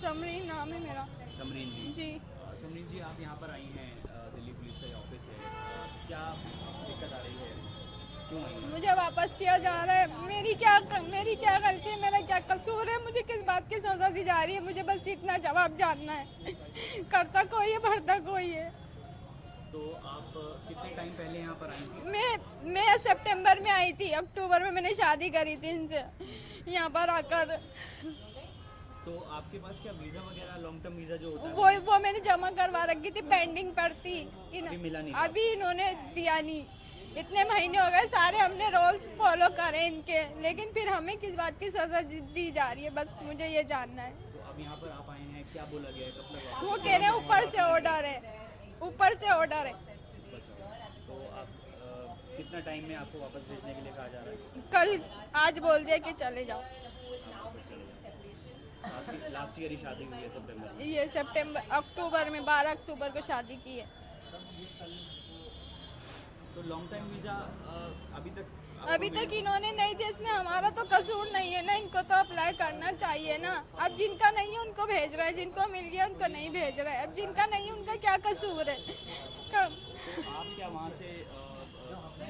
समरीन नाम है मेरा। समरीन जी। जी समरीन जी, आप यहाँ पर आई हैं, दिल्ली पुलिस का ऑफिस है, क्या दिक्कत आ रही है, क्यों आई हैं? मुझे वापस किया जा रहा है। मेरी क्या गलती है, मेरा क्या कसूर है, मुझे किस बात की सजा दी जा रही है, मुझे बस इतना जवाब जानना है। करता कोई है, भरता कोई है। तो आप कितने टाइम पहले यहाँ पर आई थी? मैं सितंबर में आई थी, अक्टूबर में मैंने शादी करी थी इनसे यहाँ पर आकर। तो आपके पास क्या वीजा वगैरह, लॉन्ग टर्म वीजा जो होता है वो मैंने जमा करवा रखी थी, पेंडिंग पर थी। अभी मिला नहीं? अभी इन्होंने दिया नहीं। इतने महीने हो गए, सारे हमने रूल्स फॉलो करे इनके, लेकिन फिर हमें किस बात की सजा दी जा रही है, बस मुझे ये जानना है। तो अब यहाँ पर आप आए हैं, क्या बोला गया है, कब तक? वो कह रहे हैं ऊपर से ऑर्डर है, ऊपर से ऑर्डर है। तो आप कितना टाइम में आपको वापस भेजने के लिए कहा जा रहा है? कल आज बोल दिया कि चले जाओ। आपकी लास्ट ईयर ही शादी हुई है सितंबर में? ये अक्टूबर में 12 अक्टूबर को शादी की है। तो लॉन्ग टाइम वीजा अभी तक इन्होंने नहीं दिया। इसमें हमारा तो कसूर नहीं है ना, इनको तो अप्लाई करना चाहिए ना। अब जिनका नहीं है उनको भेज रहे हैं, जिनको मिल गया उनको नहीं भेज रहे हैं। अब जिनका नहीं है उनका क्या कसूर है? तो आप क्या वहाँ से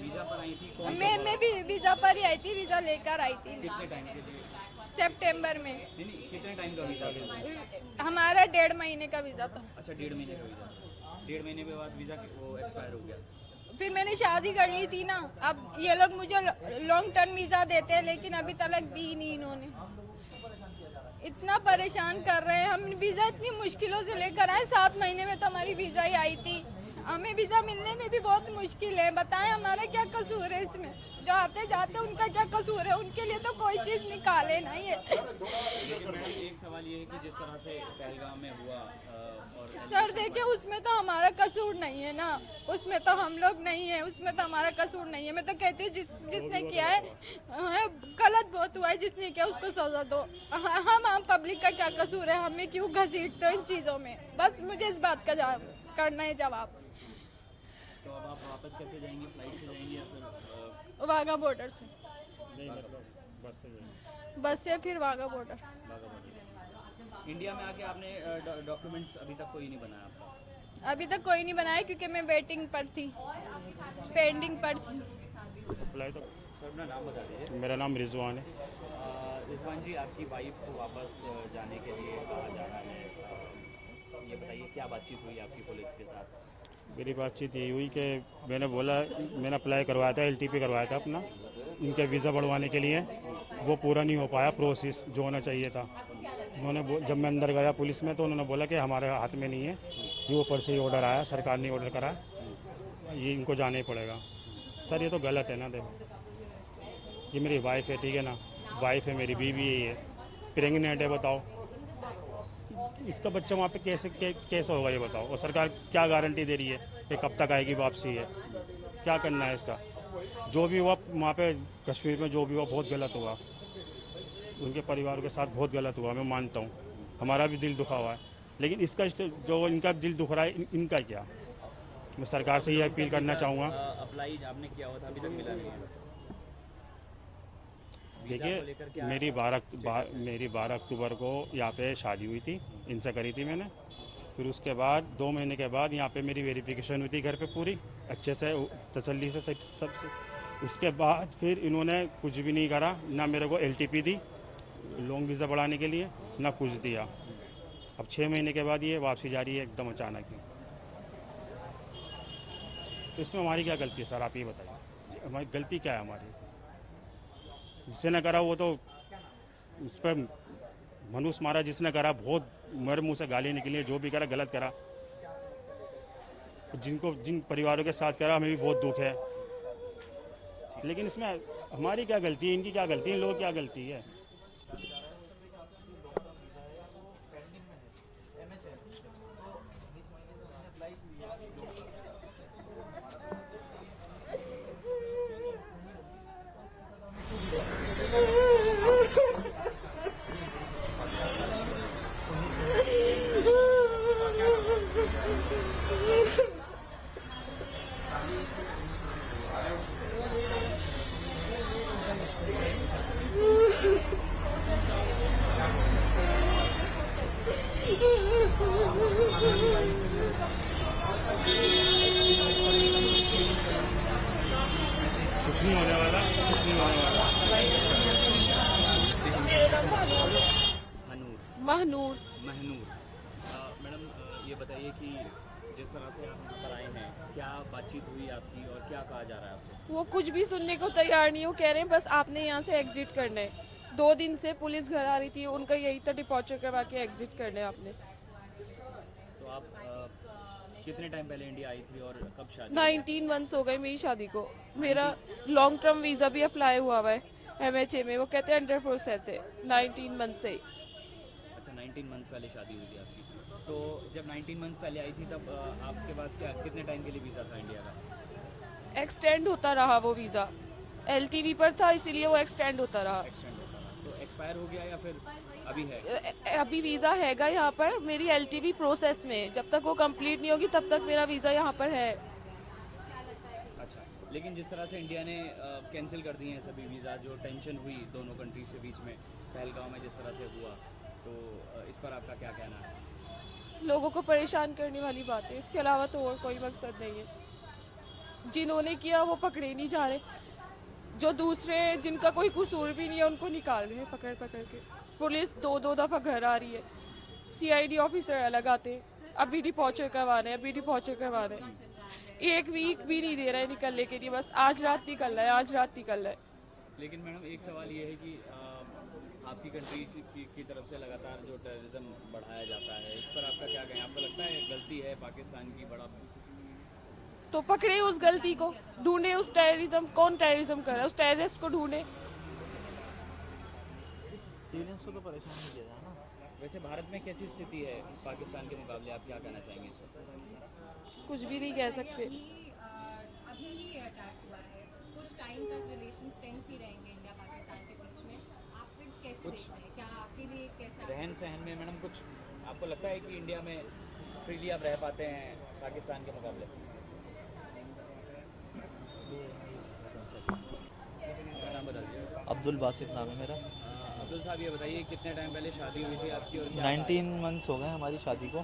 वीजा पर आई थी? मैं भी वीजा पर ही आई थी, वीजा लेकर आई थी। कितने टाइम के लिए? सितंबर में। नहीं, कितने टाइम का वीजा? हमारा 1.5 महीने का वीजा था। अच्छा, 1.5 महीने का वीजा। 1.5 महीने के बाद वीजा वो एक्सपायर हो गया। फिर मैंने शादी कर ली थी ना। अब ये लोग मुझे लॉन्ग टर्म वीजा देते हैं, लेकिन अभी तक दी नहीं इन्होंने। इतना परेशान कर रहे हैं। हम वीजा इतनी मुश्किलों से लेकर आए, 7 महीने में तो हमारी वीजा ही आई थी। हमें वीजा मिलने में भी बहुत मुश्किल है। बताएं हमारा क्या कसूर है इसमें? जो आते जाते उनका क्या कसूर है? उनके लिए तो कोई चीज निकाले ना ये। लेकिन मैडम, एक सवाल ये है कि जिस तरह से पहलगाम में हुआ और सर देखिए, उसमें तो हमारा कसूर नहीं है ना, उसमें तो हम लोग नहीं है, उसमें तो हमारा कसूर नहीं है। मैं तो कहती हूँ जिसने किया है गलत बहुत हुआ है, जिसने किया उसको सजा दो। हम आम पब्लिक का क्या कसूर है? हमें क्यों घसीटते हो इन चीजों में? बस मुझे इस बात का करना है जवाब। तो अब आप वापस कैसे जाएंगे? फ्लाइट से जाएंगे या फिर वाघा बॉर्डर से? नहीं, मतलब बस से फिर वाघा बॉर्डर। इंडिया में आके आपने डॉक्यूमेंट्स अभी तक कोई नहीं बनाया आपका? अभी तक कोई नहीं बनाया, क्योंकि मैं वेटिंग पर थी, पेंडिंग पर थी। सर, अपना नाम बता दीजिए। मेरा नाम रिजवान है। रिजवान जी, आपकी वाइफ को वापस जाने के लिए कहा जा रहा है, ये बताइए क्या बातचीत हुई आपकी पुलिस के साथ? मेरी बातचीत यही हुई कि मैंने अप्लाई करवाया था, LTP करवाया था अपना, इनके वीज़ा बढ़वाने के लिए। वो पूरा नहीं हो पाया, प्रोसेस जो होना चाहिए था। उन्होंने जब मैं अंदर गया पुलिस में तो उन्होंने बोला कि हमारे हाथ में नहीं है, ये ऊपर से ही ऑर्डर आया, सरकार ने ऑर्डर करा, ये इनको जाना ही पड़ेगा। सर ये तो गलत है ना। देखो, ये मेरी वाइफ है, ठीक है ना, वाइफ है, मेरी बीवी है, प्रेगनेंट है। बताओ इसका बच्चा वहाँ पे कैसे होगा, ये बताओ। और सरकार क्या गारंटी दे रही है कि कब तक आएगी वापसी है? क्या करना है इसका? जो भी हुआ वहाँ पे कश्मीर में, जो भी हुआ बहुत गलत हुआ, उनके परिवार के साथ बहुत गलत हुआ, मैं मानता हूँ। हमारा भी दिल दुखा हुआ है, लेकिन इसका जो इनका दिल दुख रहा है, इनका क्या? मैं सरकार से ये अपील करना चाहूँगा। अप्लाई आपने किया हुआ था, अभी तक मिला नहीं है? देखिए, मेरी 12 अक्टूबर को यहाँ पे शादी हुई थी, इनसे करी थी मैंने। फिर उसके बाद 2 महीने के बाद यहाँ पे मेरी वेरिफिकेशन हुई थी घर पे पूरी अच्छे से, तसल्ली से सब से। उसके बाद फिर इन्होंने कुछ भी नहीं करा, ना मेरे को LTP दी लॉन्ग वीज़ा बढ़ाने के लिए, ना कुछ दिया। अब 6 महीने के बाद ये वापसी जा रही है एकदम अचानक ही। तो इसमें हमारी क्या गलती है सर, आप ये बताइए, हमारी गलती क्या है? हमारी जिसने न करा वो तो उस पर मनुष्य मारा, जिसने करा बहुत मेरे मुंह से गाली निकली, जो भी करा गलत करा। जिन परिवारों के साथ करा हमें भी बहुत दुख है, लेकिन इसमें हमारी क्या गलती है, इनकी क्या गलती है, इन लोगों की क्या गलती है? महनूर। मैडम ये बताइए कि जिस तरह से आप यहाँ पर आए हैं, क्या बातचीत हुई आपकी और क्या कहा जा रहा है आपको? वो कुछ भी सुनने को तैयार नहीं, वो कह रहे हैं बस आपने यहाँ से एग्जिट करना है। 2 दिन से पुलिस घर आ रही थी, उनका यही था डिपॉर्चर करवा के एग्जिट करना है आपने। तो आप कितने टाइम पहले इंडिया आई थी और कब शादी? 19 मंथ्स हो गए मेरी शादी को। मेरा लॉन्ग टर्म वीज़ा भी अप्लाई हुआ है MHA में, वो कहते हैं अंडर प्रोसेस है 19 मंथ से ही। अच्छा, 19 मंथ पहले शादी हुई थी आपकी। तो जब 19 मंथ पहले आई थी तब आपके पास क्या कितने टाइम के लिए वीज़ा था इंडिया का? एक्सटेंड होता रहा वो वीज़ा, LTV पर था इसीलिए वो एक्सटेंड होता रहा। एक्सटेंड होता था तो एक्सपायर हो गया या फिर अभी है? अभी वीज़ा हैगा यहाँ पर, मेरी LTV प्रोसेस में, जब तक वो कंप्लीट नहीं होगी तब तक मेरा वीज़ा यहाँ पर है। अच्छा, लेकिन जिस तरह से इंडिया ने कैंसिल कर दिए हैं सभी वीज़ा, जो टेंशन हुई दोनों कंट्रीज के बीच में पहलगांव में जिस तरह से हुआ, तो इस पर आपका क्या कहना है? लोगों को परेशान करने वाली बात है, इसके अलावा तो और कोई मकसद नहीं है। जिन्होंने किया वो पकड़े नहीं जा रहे, जो दूसरे जिनका कोई कसूर भी नहीं है उनको निकाल रहे हैं पकड़ पकड़ के। पुलिस 2-2 दफ़ा घर आ रही है, CID ऑफिसर अलग आते हैं, अभी डिपॉर्चर करवाना है, अभी डिपॉर्चर करवाना है। 1 वीक भी नहीं दे रहा है निकलने के लिए, बस आज रात निकलना है, आज रात निकलना है। लेकिन मैडम एक सवाल ये है कि आपकी कंट्री की तरफ से लगातार जो टेररिज्म बढ़ाया जाता है, इस पर आपका क्या कहें? आपको लगता है गलती है पाकिस्तान की बड़ा? तो पकड़े उस गलती को, ढूंढे उस टेररिज्म, कौन टेररिज्म कर रहा है, उस टेररिस्ट को ढूंढे। सिविलियंस को तो परेशान नहीं किया जाए ना। वैसे भारत में कैसी स्थिति है पाकिस्तान के मुकाबले, आप क्या कहना चाहेंगे इस पर? कुछ भी नहीं कह सकते। अभी ही अटैक हुआ है, कुछ टाइम तक रिलेशंस टेंस ही रहेंगे इंडिया पाकिस्तान के बीच में। आप फिर कैसे देखते हैं, क्या आपके लिए कैसा रहन सहन में मैडम कुछ आपको लगता है कि इंडिया में फ्रीली आप रह पाते हैं पाकिस्तान के मुकाबले? नाम बता दीजिए। अब्दुल बासित नाम है मेरा। अब्दुल साहब ये बताइए कितने टाइम पहले शादी हुई थी आपकी और क्या 19 मंथ्स हो गए हमारी शादी को।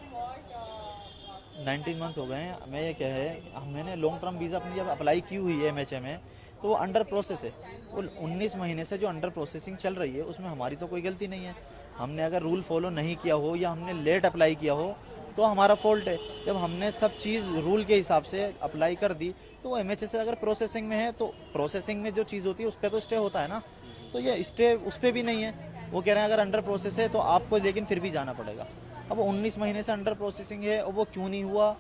19 मंथ हो गए हैं। मैं ये क्या है, मैंने लॉन्ग टर्म वीज़ा अपनी जब अप्लाई की हुई है MHA में, तो वो अंडर प्रोसेस है। वो 19 महीने से जो अंडर प्रोसेसिंग चल रही है उसमें हमारी तो कोई गलती नहीं है। हमने अगर रूल फॉलो नहीं किया हो या हमने लेट अप्लाई किया हो तो हमारा फॉल्ट है। जब हमने सब चीज़ रूल के हिसाब से अप्लाई कर दी तो वो MHA से अगर प्रोसेसिंग में है तो प्रोसेसिंग में जो चीज़ होती है उस पर तो स्टे होता है ना, तो ये स्टे उस पर भी नहीं है। वो कह रहे हैं अगर अंडर प्रोसेस है तो आपको लेकिन फिर भी जाना पड़ेगा। अब 19 महीने से अंडर प्रोसेसिंग है और वो क्यों नहीं हुआ,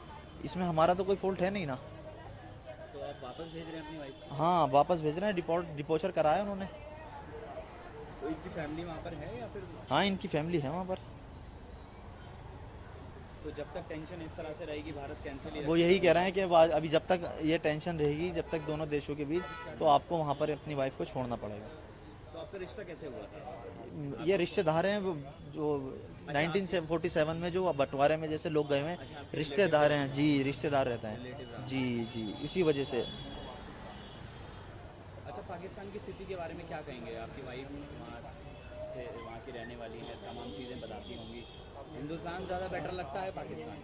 इसमें हमारा तो कोई फॉल्ट है नहीं ना। तो आप वापस भेज रहे हैं अपनी वाइफ? हाँ, वापस भेज रहे हैं, डिपोर्चर कराया उन्होंने। तो इनकी फैमिली वहाँ पर है या फिर? हाँ, इनकी फैमिली है वहाँ पर। तो जब तक टेंशन इस तरह से रहेगी भारत कैंसिल ही वो यही कह रहे हैं कि अभी जब तक ये टेंशन रहेगी, जब तक दोनों देशों के बीच, तो आपको वहाँ पर अपनी वाइफ को छोड़ना पड़ेगा। तो आपका रिश्ता कैसे हुआ था? ये रिश्तेदार हैं जो 1947 में जो बंटवारे में जैसे लोग गए हुए हैं, रिश्तेदार हैं जी, रिश्तेदार रहते हैं जी जी, इसी वजह से। अच्छा, पाकिस्तान की स्थिति के बारे में क्या कहेंगे? आपकी वाइफ वहाँ की रहने वाली है, तमाम चीज़ें बताती होंगी। हिंदुस्तान ज़्यादा बेटर लगता है पाकिस्तान?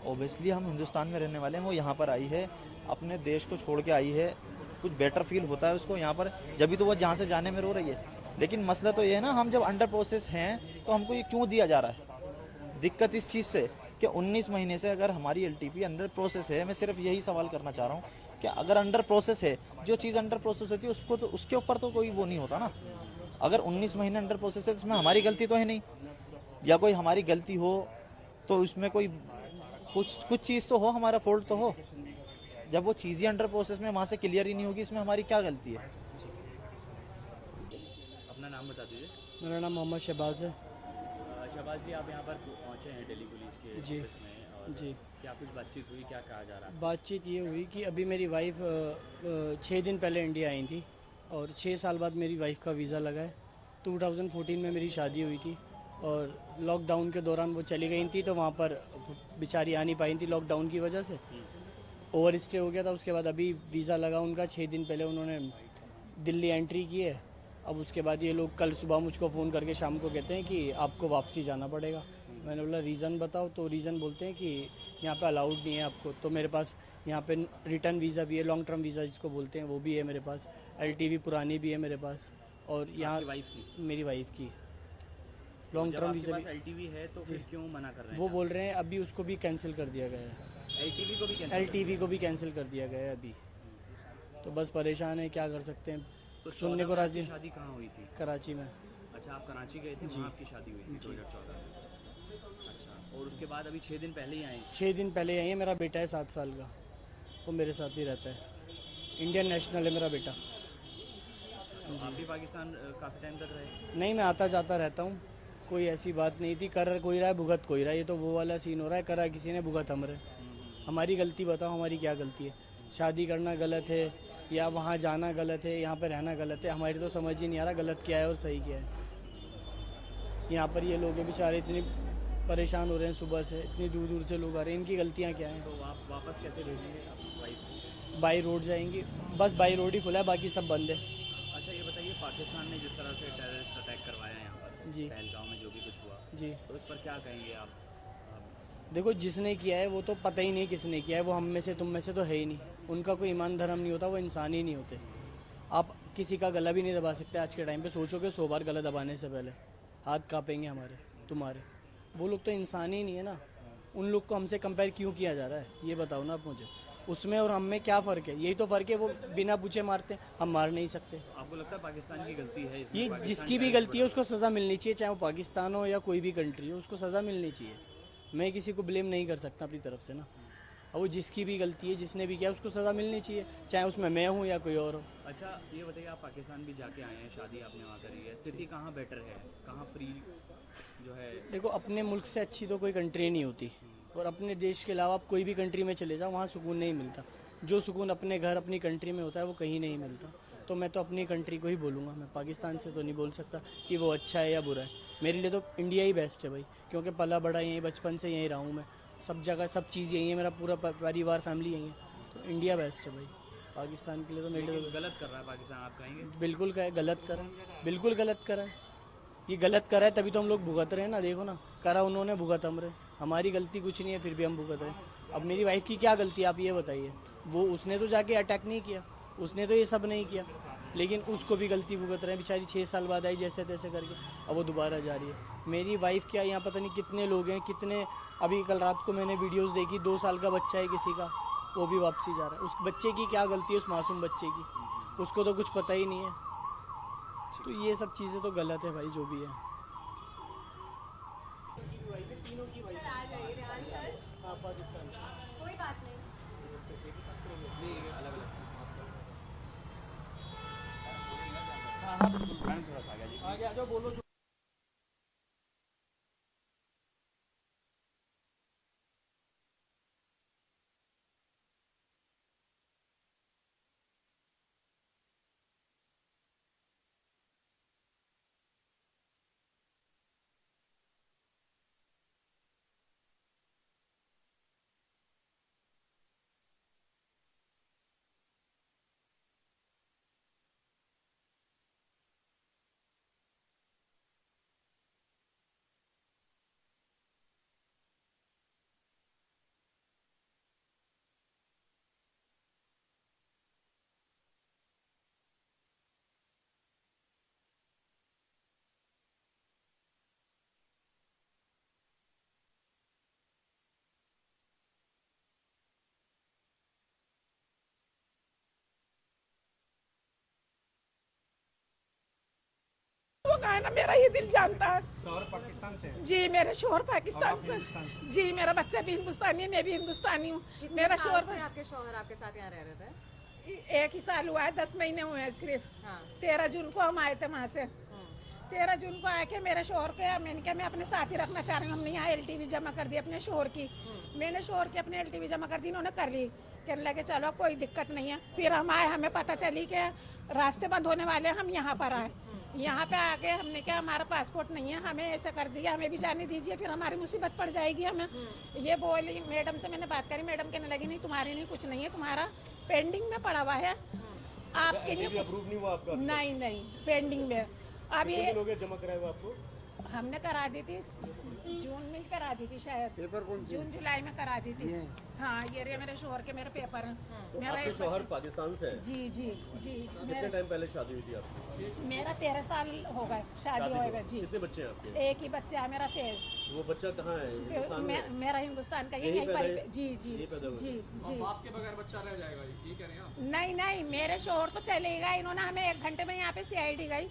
ओबियसली हम हिंदुस्तान में रहने वाले हैं। वो यहाँ पर आई है, अपने देश को छोड़ के आई है, कुछ बेटर फील होता है उसको यहाँ पर, जब भी तो वो जहाँ से जाने में रो रही है। लेकिन मसला तो ये है ना, हम जब अंडर प्रोसेस हैं तो हमको ये क्यों दिया जा रहा है? दिक्कत इस चीज़ से कि 19 महीने से अगर हमारी LTP अंडर प्रोसेस है, मैं सिर्फ यही सवाल करना चाह रहा हूँ कि अगर अंडर प्रोसेस है, जो चीज़ अंडर प्रोसेस होती है उसको तो उसके ऊपर तो कोई वो नहीं होता ना। अगर 19 महीने अंडर प्रोसेस है तो उसमें हमारी गलती तो है नहीं, या कोई हमारी गलती हो तो उसमें कोई कुछ चीज़ तो हो, हमारा फॉल्ट तो हो। जब वो चीज़ ही अंडर प्रोसेस में वहाँ से क्लियर ही नहीं होगी, इसमें हमारी क्या गलती है? अपना नाम बता दीजिए। मेरा नाम मोहम्मद शहबाज है। शहबाज जी, आप यहाँ पर पहुँचे हैं दिल्ली पुलिस के जी ऑफिस में, और जी, क्या कुछ बातचीत हुई, क्या कहा जा रहा है? बातचीत ये हुई कि अभी मेरी वाइफ 6 दिन पहले इंडिया आई थी और 6 साल बाद मेरी वाइफ का वीज़ा लगा है। 2014 में मेरी शादी हुई थी और लॉकडाउन के दौरान वो चली गई थी, तो वहाँ पर बेचारी आ नहीं पाई थी लॉकडाउन की वजह से, ओवर स्टे हो गया था। उसके बाद अभी वीज़ा लगा उनका, 6 दिन पहले उन्होंने दिल्ली एंट्री की है। अब उसके बाद ये लोग कल सुबह मुझको फ़ोन करके शाम को कहते हैं कि आपको वापसी जाना पड़ेगा। मैंने बोला रीज़न बताओ, तो रीज़न बोलते हैं कि यहाँ पे अलाउड नहीं है आपको। तो मेरे पास यहाँ पे रिटर्न वीज़ा भी है, लॉन्ग टर्म वीज़ा जिसको बोलते हैं वो भी है मेरे पास, LTV पुरानी भी है मेरे पास, और यहाँ वाइफ की? मेरी वाइफ की। लॉन्ग जब टर्म आपके वीज़ा पास भी एलटीवी है तो फिर क्यों मना कर रहे हैं? वो बोल रहे हैं अभी उसको भी कैंसिल कर दिया गया है, एलटीवी को भी कैंसिल एलटीवी को भी कैंसिल कर दिया गया है अभी। तो बस परेशान है, क्या कर सकते हैं, तो सुनने को 14 में राजी। आपकी शादी कहाँ हुई थी? कराची में। अच्छा, आप कराची गए थे, वहाँ आपकी शादी हुई थी 2014 में। अच्छा, और उसके बाद अभी 6 दिन पहले ही आए? 6 दिन पहले आई है। मेरा बेटा है 7 साल का, वो मेरे साथ ही रहता है, इंडियन नेशनल है मेरा बेटा। आप भी पाकिस्तान काफ़ी टाइम तक रहे? नहीं, मैं आता जाता रहता हूँ, कोई ऐसी बात नहीं थी। कर कोई रहा है, भुगत कोई रहा है, ये तो वो वाला सीन हो रहा है, करा किसी ने, भुगत हम रहे। हमारी गलती बताओ, हमारी क्या गलती है? शादी करना गलत है या वहाँ जाना गलत है, यहाँ पे रहना गलत है? हमारी तो समझ ही नहीं आ रहा गलत क्या है और सही क्या है। यहाँ पर ये लोग बेचारे इतने परेशान हो रहे हैं, सुबह से इतनी दूर दूर से लोग आ रहे हैं, इनकी गलतियाँ क्या हैं? तो आप वापस कैसे भेजेंगे आप वाइफ को? बाई रोड जाएंगे, बस बाई रोड ही खुला है, बाकी सब बंद है। अच्छा, ये बताइए, पाकिस्तान ने जिस तरह से टेररिस्ट अटैक करवाया यहाँ पर जी। पहलगाम में जो भी कुछ हुआ, जी, तो इस पर क्या कहेंगे आप? देखो जिसने किया है वो तो पता ही नहीं किसने किया है, वो हम में से तुम में से तो है ही नहीं। उनका कोई ईमान धर्म नहीं होता, वो इंसान ही नहीं होते। आप किसी का गला भी नहीं दबा सकते आज के टाइम पे। सोचोगे 100 बार गला दबाने से पहले हाथ कांपेंगे हमारे, तुम्हारे। वो लोग तो इंसान ही नहीं है ना। उन लोग को हमसे कंपेयर क्यों किया जा रहा है, ये बताओ ना आप मुझे। उसमें और हम में क्या फ़र्क है? यही तो फ़र्क है, वो बिना पूछे मारते हैं, हम मार नहीं सकते। आपको लगता है पाकिस्तान की गलती है इसमें? ये पाकिस्तान जिसकी भी टेररिस्ट गलती है उसको सज़ा मिलनी चाहिए, चाहे वो पाकिस्तान हो या कोई भी कंट्री हो, उसको सज़ा मिलनी चाहिए। मैं किसी को ब्लेम नहीं कर सकता अपनी तरफ से ना। और वो जिसकी भी गलती है, जिसने भी किया, उसको सज़ा मिलनी चाहिए, चाहे उसमें मैं हूँ या कोई और हो। अच्छा, ये बताइए, आप पाकिस्तान भी जाके आए हैं, शादी आपने वहाँ करी है, स्थिति कहाँ बेटर है, कहाँ फ्री जो है? देखो, अपने मुल्क से अच्छी तो कोई कंट्री नहीं होती, और अपने देश के अलावा आप कोई भी कंट्री में चले जाओ, वहाँ सुकून नहीं मिलता। जो सुकून अपने घर अपनी कंट्री में होता है वो कहीं नहीं मिलता। तो मैं तो अपनी कंट्री को ही बोलूँगा, मैं पाकिस्तान से तो नहीं बोल सकता कि वो अच्छा है या बुरा है। मेरे लिए तो इंडिया ही बेस्ट है भाई, क्योंकि पला बड़ा यहीं, बचपन से यहीं रहा हूँ मैं, सब जगह सब चीज़ यहीं है, मेरा पूरा परिवार फैमिली यहीं है, तो इंडिया बेस्ट है भाई। पाकिस्तान के लिए तो मेरे लिए तो गलत कर रहा है पाकिस्तान, आप कहेंगे? बिल्कुल गलत करा है, बिल्कुल गलत करा है। ये गलत करा है तभी तो हम लोग भुगत रहे हैं ना। देखो ना, करा उन्होंने, भुगत हम रहे। हमारी गलती कुछ नहीं है, फिर भी हम भुगत रहे हैं। अब मेरी वाइफ की क्या गलती है, आप ये बताइए? वो उसने तो जाके अटैक नहीं किया, उसने तो ये सब नहीं किया, लेकिन उसको भी गलती भुगत रहे हैं। बेचारी 6 साल बाद आई जैसे तैसे करके, अब वो दोबारा जा रही है। मेरी वाइफ क्या, यहाँ पता नहीं कितने लोग हैं, कितने, अभी कल रात को मैंने वीडियोस देखी, 2 साल का बच्चा है किसी का, वो भी वापसी जा रहा है। उस बच्चे की क्या गलती है, उस मासूम बच्चे की? उसको तो कुछ पता ही नहीं है। तो ये सब चीज़ें तो गलत है भाई, जो भी है। कोई बात नहीं। अलग अलग थोड़ा सा आ गया जी। वो गाना मेरा ही दिल जानता है। शोहर पाकिस्तान से है? जी, मेरे शोहर पाकिस्तान आप से। हिंदुस्तान से? जी, मेरा बच्चा भी हिंदुस्तानी है, मैं भी हिंदुस्तानी हूँ। मेरा शोहर आपके शोहर आपके साथ यहाँ रह रहे थे? 1 ही साल हुआ है, 10 महीने हुए हैं सिर्फ। हाँ। 13 जून को हम आए थे वहाँ से। 13 जून को आके मेरे शोहर को मैंने कहा मैं अपने साथ ही रखना चाह रही हूँ। हमने यहाँ LTV जमा कर दी अपने शोहर की। मैंने शोहर की अपने LTV जमा कर दी, इन्होंने कर ली। कहने लगे चलो कोई दिक्कत नहीं है। फिर हम आए, हमें पता चली कि रास्ते बंद होने वाले हैं, हम यहाँ पर आए। यहाँ पे आके हमने क्या, हमारा पासपोर्ट नहीं है, हमें ऐसा कर दिया, हमें भी जाने दीजिए, फिर हमारी मुसीबत पड़ जाएगी हमें। ये बोली मैडम से, मैंने बात करी, मैडम कहने लगी नहीं तुम्हारी नहीं, कुछ नहीं है, तुम्हारा पेंडिंग में पड़ा हुआ है, आपके लिए अप्रूव नहीं हुआ आपका? नहीं पेंडिंग में। अब ये जमा कराया हुआ आपको? हमने करा दी थी, जून में करा दी थी शायद, पेपर कौन से? जून जुलाई में करा दी थी। ये? हाँ, ये रहे मेरे शोहर के मेरे पेपर हैं। तो मेरा आपके एक शौहर पाकिस्तान से है? जी जी जी, कितने टाइम पहले शादी हुई थी आपकी? मेरा 13 साल हो गए शादी हो गए जी। कितने बच्चे हैं आपके? एक ही बच्चा है मेरा फैज। वो बच्चा कहाँ है? हिंदुस्तान में? मेरा हिंदुस्तान का यहीं यहीं पर पैदा- जी जी यहीं पैदा हुआ? जी जी। आपके बगैर बच्चा रह जाएगा, ये कह रहे हैं आप? नहीं नहीं, मेरे शोहर तो चले गए, इन्होंने हमें 1 घंटे में यहाँ पे CID गई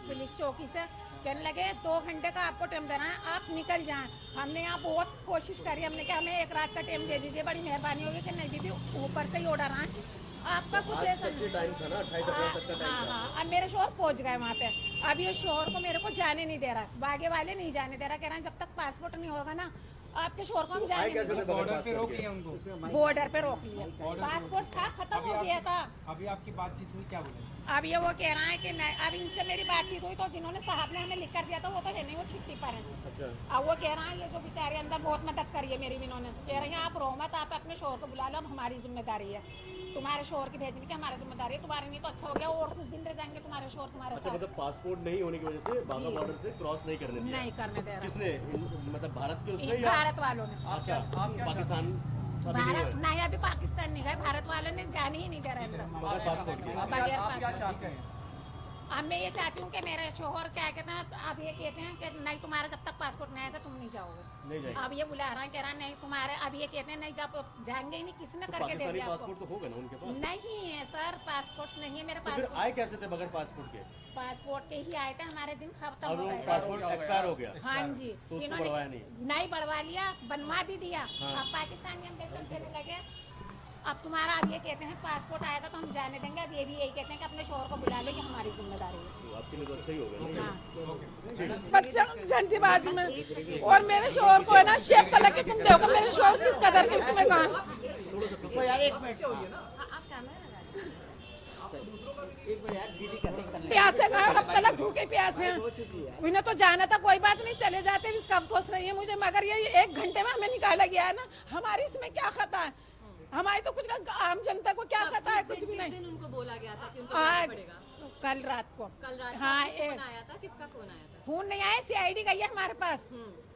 पुलिस चौकी से, कहने लगे 2 घंटे का आपको टाइम देना है, आप निकल जाएं। हमने यहाँ बहुत कोशिश करी, हमने कहा हमें 1 रात का टाइम दे दीजिए, बड़ी मेहरबानी होगी। कि नहीं दीदी, ऊपर से ही ऑर्डर आए, आपका कुछ ऐसा नहीं। टाइम था ना, 28 अप्रैल तक का टाइम हाँ था। हाँ, अब मेरे शोहर पहुँच गए वहाँ पे। अब ये शोहर को मेरे को जाने नहीं दे रहा, बागे वाले नहीं जाने दे रहा, कह रहे हैं जब तक पासपोर्ट नहीं होगा ना आपके शोहर को हम जाने नहीं देंगे। बॉर्डर पे रोक लिया उनको? बॉर्डर पे रोक लिया, पासपोर्ट था खत्म हो गया था। अभी आपकी बातचीत हुई, क्या बोले? अब ये वो कह रहा है कि नहीं, अब इनसे मेरी बातचीत हुई तो जिन्होंने साहब ने हमें लिख कर दिया था वो तो है नहीं, वो छुट्टी पर है। अच्छा। अब वो कह रहा है ये जो बेचारे अंदर बहुत मदद करी है मेरी भी, इन्होंने कह रहे हैं आप रो मत, आप अपने शोहर को बुला लो, अब हमारी जिम्मेदारी है, तुम्हारे शोहर की भेजने की हमारी जिम्मेदारी है, तुम्हारे नहीं तो अच्छा हो गया और कुछ दिन रह जाएंगे तुम्हारे शोहर तुम्हारे अच्छा, साथ। मतलब पासपोर्ट नहीं होने की वजह से बाघा बॉर्डर से क्रॉस नहीं करने दिया? नहीं करने दे रहा, किसने? मतलब भारत के उसने या? भारत वालों ने। अच्छा, पाकिस्तान अभी नहीं भारत है? नहीं, अभी पाकिस्तान नहीं गए, भारत वालों ने जाने ही नहीं दे रहे अंदर बगैर पासपोर्ट के? बगैर आप क्या पासपोर्ट। चाहते हैं? अब मैं ये चाहती हूँ कि मेरे शोहर क्या कहते हैं, अब ये कहते हैं कि नहीं तुम्हारा जब तक पासपोर्ट नहीं आएगा तुम नहीं जाओगे। नहीं जाएंगे? अब ये बुला रहा है, कह रहा है नहीं तुम्हारे, अब ये कहते हैं नहीं जब जाएंगे ही नहीं, किसने तो करके दे पाकिस्तानी दिया पासपोर्ट आपको? तो होगा ना उनके पास? नहीं है सर, पासपोर्ट नहीं है मेरे तो फिर पास। आए कैसे थे बगैर पासपोर्ट के? पासपोर्ट के ही आए थे, हमारे दिन खत्म अब हो वो गए। पासपोर्ट एक्सपायर हो गया? हाँ जी, तो उसको बढ़वाया नहीं? बढ़वा लिया, बनवा भी दिया। हाँ। अब पाकिस्तानी एम्बेसडर कहने लगे अब तुम्हारा, अब ये कहते हैं पासपोर्ट आएगा तो हम जाने देंगे, अब ये भी यही कहते हैं कि अपने शोहर को बुला लो, ये हमारी जिम्मेदारी है। तो आपके लिए तो अच्छा ही होगा ना? हाँ। बच्चा जल्दीबाजी में, और मेरे शोहर को है ना शेख तलक के, तुम देखो मेरे शोहर किस कदर के इसमें कहा। यार 1 मिनट, प्यासे गए और अब तलक भूखे प्यासे हैं, उन्हें तो जाना था, कोई बात नहीं चले जाते, इसका अफसोस नहीं है मुझे, मगर ये 1 घंटे में हमें निकाला गया है ना, हमारी इसमें क्या खता है? हमारी तो कुछ आम जनता को क्या खता है? कुछ भी नहीं। दिन उनको बोला गया था कि उनको जाना पड़ेगा? कल रात को। कल रात हाँ, फोन आया था, किसका फोन आया था? फोन नहीं आया, CID गई है हमारे पास।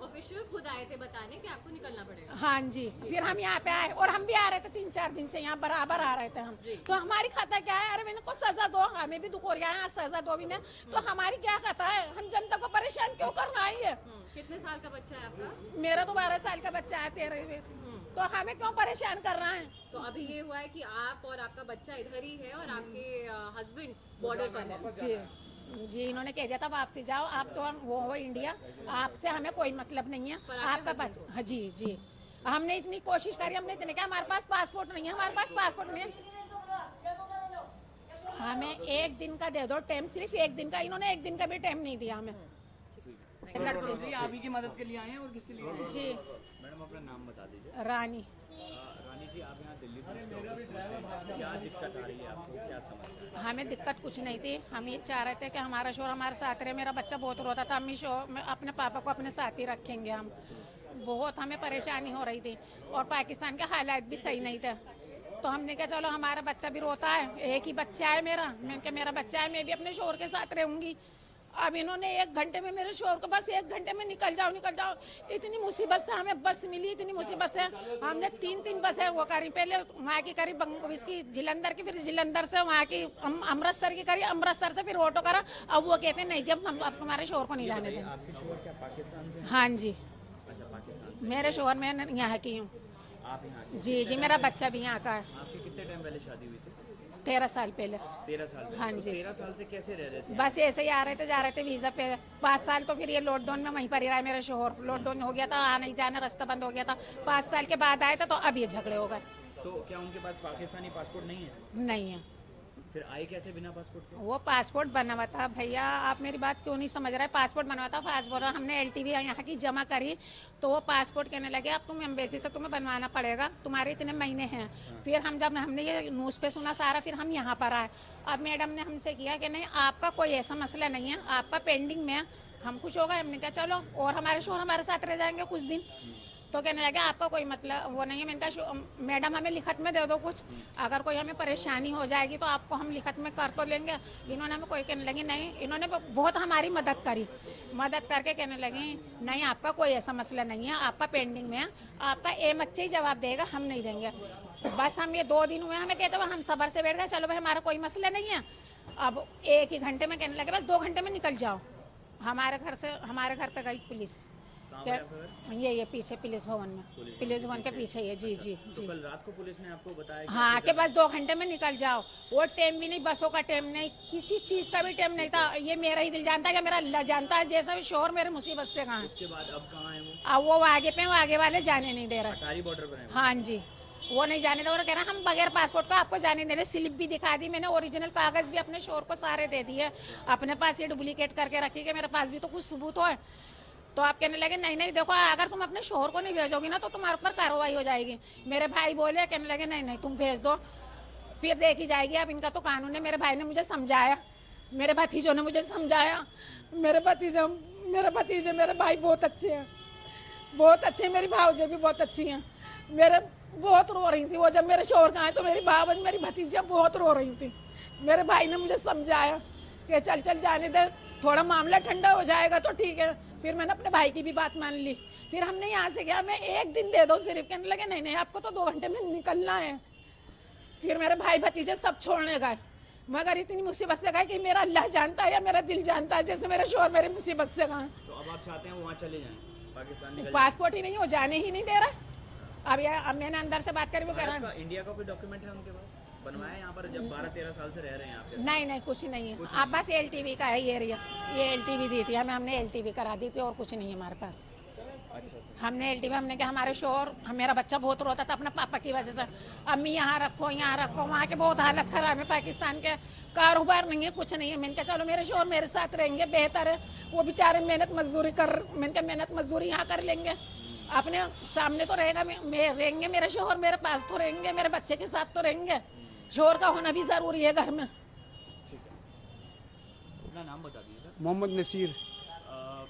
ऑफिशियल खुद आए थे बताने कि आपको निकलना पड़ेगा। हाँ जी, फिर हम यहाँ पे आए और हम भी आ रहे थे 3-4 दिन से, यहाँ बराबर आ रहे थे हम। तो हमारी खाता क्या है? अरे मैंने को सजा दो, हमें भी दुख हो रहा है, सजा दो भी ना, तो हमारी क्या खाता है? हम जनता को परेशान क्यों करना आई है? कितने साल का बच्चा है आपका? मेरा तो 12 साल का बच्चा है, 13 तो हमें क्यों परेशान कर रहा है? तो अभी ये हुआ है कि आप और आपका बच्चा इधर ही है और आपके हस्बैंड बॉर्डर पर है। जी जी, इन्होंने कह दिया था वापसी जाओ, आप तो वो हो इंडिया, आपसे हमें कोई मतलब नहीं है, आपका बच्चा। हाँ जी जी, हमने इतनी कोशिश करी, हमने इतने कहा हमारे पास पासपोर्ट नहीं है, हमारे पास पासपोर्ट नहीं है, हमें 1 दिन का दे दो टाइम, सिर्फ 1 दिन का। इन्होंने 1 दिन का भी टाइम नहीं दिया हमें। जी, आप ही की मदद के लिए आए हैं और किसके लिए आए हैं? जी, मैडम अपना नाम बता दीजिए। रानी। रानी जी, आप यहाँ दिल्ली पहुंचे, क्या दिक्कत आ रही है आपको, क्या समस्या है? हमें दिक्कत कुछ नहीं थी, हम ये चाह रहे थे कि हमारा शोहर हमारे साथ रहे, मेरा बच्चा बहुत रोता था, हम अपने पापा को अपने साथ ही रखेंगे हम, बहुत हमें परेशानी हो रही थी और पाकिस्तान के हालात भी सही नहीं थे, तो हमने कहा चलो हमारा बच्चा भी रोता है, एक ही बच्चा है मेरा, मैंने कहा मेरा बच्चा है, मैं भी अपने शोहर के साथ रहूंगी। अब इन्होंने 1 घंटे में मेरे शोहर को बस 1 घंटे में निकल जाओ, इतनी मुसीबत से हमें बस मिली, इतनी मुसीबत से हमने 3 बसें वो करी, पहले वहाँ की करी इसकी जलंधर की, फिर जलंधर से वहाँ की अमृतसर की करी, अमृतसर से फिर ऑटो करा। अब वो कहते हैं नहीं, जब हम अब तुम्हारे शोहर को नहीं जाने देंगे। आपके शोहर क्या पाकिस्तान से? हाँ जी, अच्छा, पाकिस्तान से। मेरे शोहर मैं यहाँ की हूँ। आप यहाँ के? जी जी, मेरा बच्चा भी यहाँ का है। आपकी कितने टाइम पहले शादी हुई थी? 13 साल पहले। 13 साल पहले? हाँ तो जी। 13 साल से कैसे रह रहे थे? बस ऐसे ही आ रहे थे, जा रहे थे वीजा पे। 5 साल तो फिर ये लॉकडाउन में वहीं पर ही रहा है मेरा शोहर, लॉकडाउन हो गया था, आना ही जाना रास्ता बंद हो गया था, 5 साल के बाद आए थे, तो अब ये झगड़े हो गए। तो क्या उनके पास पाकिस्तानी पासपोर्ट नहीं है? नहीं है। फिर आए कैसे बिना पासपोर्ट के? वो पासपोर्ट बना हुआ था। भैया आप मेरी बात क्यों नहीं समझ रहे? पासपोर्ट बना हुआ था, पासपोर्ट हमने LTV यहाँ की जमा करी, तो वो पासपोर्ट कहने लगे अब तुम एम्बेसी से तुम्हें बनवाना पड़ेगा, तुम्हारे इतने महीने हैं। फिर हमने ये न्यूज़ पे सुना सारा, फिर हम यहाँ पर आए। अब मैडम ने हमसे किया कि नहीं आपका कोई ऐसा मसला नहीं है, आपका पेंडिंग में है। हम खुश हो गए, हमने कहा चलो, और हमारे शोहर हमारे साथ रह जाएंगे कुछ दिन। तो तो कहने लगे आपका कोई मतलब वो नहीं है। मैंने कहा मैडम हमें लिखत में दे दो कुछ, अगर कोई हमें परेशानी हो जाएगी तो आपको हम लिखत में कर तो लेंगे। इन्होंने हमें कोई कहने लगी नहीं, इन्होंने बहुत हमारी मदद करी, मदद करके कहने लगी नहीं आपका कोई ऐसा मसला नहीं है, आपका पेंडिंग में है, आपका एमएचए ही जवाब देगा, हम नहीं देंगे। बस हम ये 2 दिन हुए हमें कहते हुए हम सबर से बैठ गए, चलो भाई हमारा कोई मसला नहीं है। अब 1 ही घंटे में कहने लगे बस 2 घंटे में निकल जाओ। हमारे घर पे गई पुलिस, ये पीछे पुलिस भवन में, पुलिस भवन के पीछे ही है। जी जी जी। तो कल रात को पुलिस ने आपको बताया हाँ कि बस 2 घंटे में निकल जाओ। वो टाइम भी नहीं, बसों का टाइम नहीं, किसी चीज का भी टाइम नहीं था। ये मेरा ही दिल जानता है या मेरा अल्लाह जानता है, जैसा भी शोर मेरे मुसीबत से कहाँ है। उसके बाद अब कहाँ है वो? अब वो आगे पे, वो आगे वाले जाने नहीं दे रहे। अटारी बॉर्डर पर है। हाँ जी, वो नहीं जाने दे। और कह रहा हम बगैर पासपोर्ट का आपको जाने दे रहे। स्लिप भी दिखा दी मैंने, ओरिजिनल कागज भी अपने शोर को सारे दे दिए, अपने पास ये डुप्लीकेट करके रखी कि मेरे पास भी तो कुछ सबूत हो। तो आप कहने लगे नहीं नहीं देखो, अगर तुम अपने शोहर को नहीं भेजोगी ना तो तुम्हारे ऊपर कार्रवाई हो जाएगी। मेरे भाई बोले, कहने लगे नहीं नहीं तुम भेज दो, फिर देखी जाएगी। अब इनका तो कानून है। मेरे भाई ने मुझे समझाया, मेरे भतीजों ने मुझे समझाया। मेरे भतीजे मेरे भाई बहुत अच्छे हैं, बहुत अच्छे। मेरी भावजे भी बहुत अच्छी हैं। मेरे बहुत रो रही थी वो, जब मेरे शोहर का आए तो मेरी भावज मेरी भतीजियाँ बहुत रो रही थी। मेरे भाई ने मुझे समझाया कि चल चल जाने दे, थोड़ा मामला ठंडा हो जाएगा तो ठीक है। फिर मैंने अपने भाई की भी बात मान ली। फिर हमने यहाँ से गया, मैं 1 दिन दे दो सिर्फ। कहने लगे नहीं नहीं आपको तो 2 घंटे में निकलना है। फिर मेरे भाई भतीजे सब छोड़ने गए, मगर इतनी मुसीबत से गए कि मेरा अल्लाह जानता है या मेरा दिल जानता है, जैसे मेरे शोहर मेरी मुसीबत से गए। तो अब आप चाहते हैं वहाँ चले जाएं, पाकिस्तान? पासपोर्ट ही नहीं, वो जाने ही नहीं दे रहा। अब मैंने अंदर से बात करी, वो कह रहा है इंडिया का कोई डॉक्यूमेंट है उनके पास बनवाया यहाँ पर, जब 12-13 साल से रह रहे हैं यहाँ पे? नहीं नहीं कुछ नहीं है। आप बस LTV का है ये एरिया, ये LTV दी थी हमें, हमने LTV करा दी थी और कुछ नहीं है हमारे पास। हमने LTV, हमने क्या, हमारे शोर, मेरा बच्चा बहुत रोता था अपना पापा की वजह से, अम्मी यहाँ रखो यहाँ रखो। वहाँ के बहुत हालत खराब है, पाकिस्तान के कारोबार नहीं है, कुछ नहीं है। मैंने कहा चलो मेरे शोर मेरे साथ रहेंगे बेहतर है, वो बेचारे मेहनत मजदूरी यहाँ कर लेंगे, अपने सामने तो रहेंगे मेरे शोहर, मेरे पास तो रहेंगे, मेरे बच्चे के साथ तो रहेंगे। शोहर का होना भी जरूरी है घर में। ठीक है, अपना नाम बता दीजिए सर। मोहम्मद नसीर।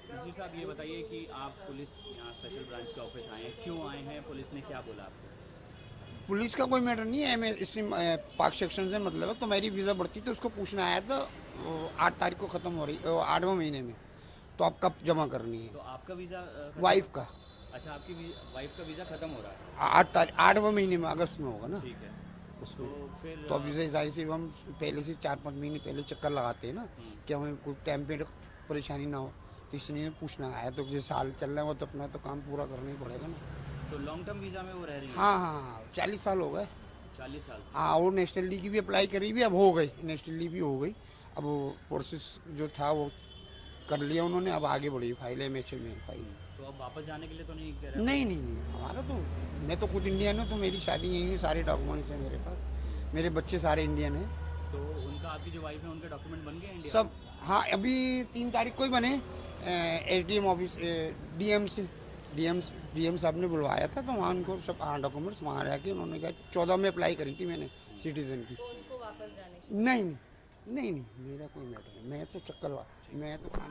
नसीर साहब ये बताइए कि आप पुलिस यहाँ स्पेशल ब्रांच के ऑफिस आए हैं, क्यों आए हैं? पुलिस ने क्या बोला आपको? पुलिस का कोई मैटर नहीं है, मैं इसी पाक सेक्शन से मतलब है। तो मेरी वीज़ा बढ़ती तो उसको पूछना आया था, 8 तारीख को ख़त्म हो रही, 8वें महीने में, तो आप कब जमा करनी है? तो आपका वीज़ा वाइफ का? अच्छा, आपकी वाइफ का वीज़ा खत्म हो रहा है 8वें महीने में, अगस्त में होगा ना। ठीक है, उसमें तो फिर तो अभी से जाहिर से हम पहले से 4-5 महीने पहले चक्कर लगाते हैं ना कि हमें कोई टाइम पे परेशानी ना हो, तो इसलिए पूछना आया। तो जो साल चल रहा है वो तो अपना तो काम पूरा करना ही पड़ेगा ना। तो लॉन्ग टर्म वीज़ा में वो रह रही है? हाँ 40 साल हो गए। 40 साल? हाँ, और नेशनलिटी की भी अप्लाई करी भी, अब हो गई, नेशनलिटी भी हो गई। अब वो प्रोसेस जो था वो कर लिया उन्होंने, अब आगे बढ़ी फाइल है MHA में फाइल। तो अब वापस जाने के लिए तो नहीं कह रहे? नहीं, हमारा तो, मैं तो खुद इंडियन हूँ, तो मेरी शादी यहीं है, सारे डॉक्यूमेंट्स हैं मेरे पास, मेरे बच्चे सारे इंडियन हैं। तो उनका, आपकी जो वाइफ है उनके डॉक्यूमेंट बन गए इंडिया सब? हाँ, अभी 3 तारीख को ही बने। SDM ऑफिस, DM साहब ने बुलवाया था, तो वहाँ उनको सब डॉक्यूमेंट्स वहाँ जाके उन्होंने कहा 14 में अप्लाई करी थी मैंने सिटीजन की। तो उनको वापस जाने नहीं, मेरा कोई मैटर नहीं, मैं तो चक्कर, मैं तो